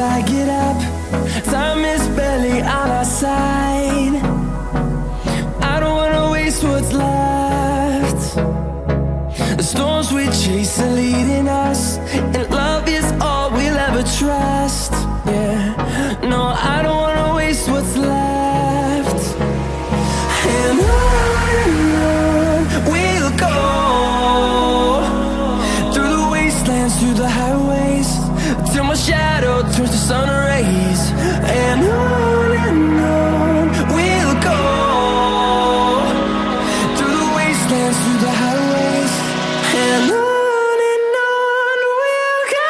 I get up. Time is barely on our side. I don't wanna waste what's left. The storms we chase are leading us, and love is all we'll ever trust. Yeah, no, I don't wanna waste what's left. And on we'll go, through the wastelands, through the highways, till my shadow turns to sun rays. And on we'll go, through the wastelands, through the highways, and on we'll go.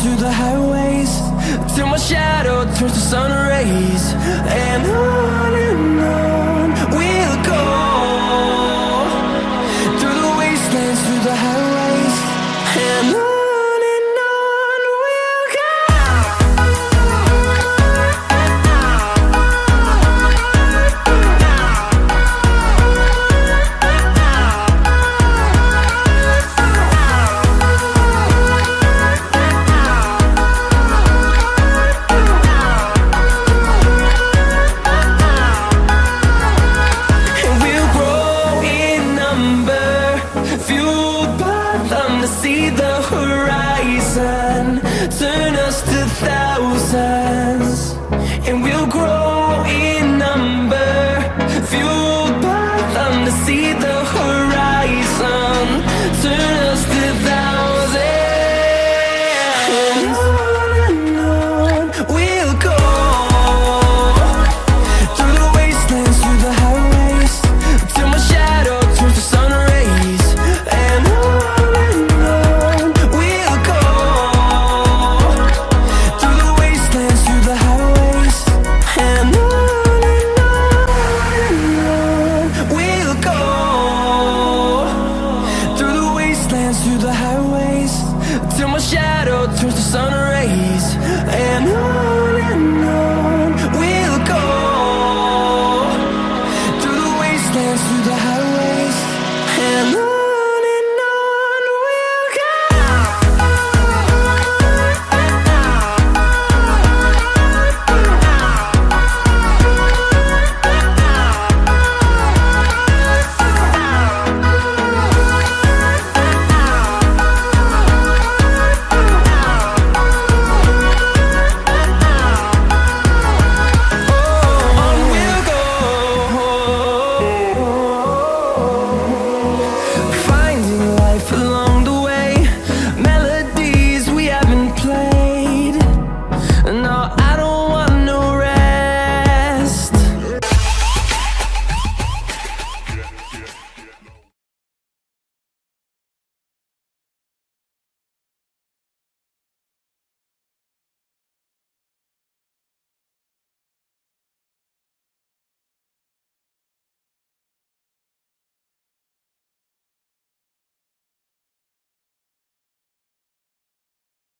Through the highways, till my shadow turns to sun rays. And on we'll go, through the wastelands, through the highways, and on. Fueled by them to see the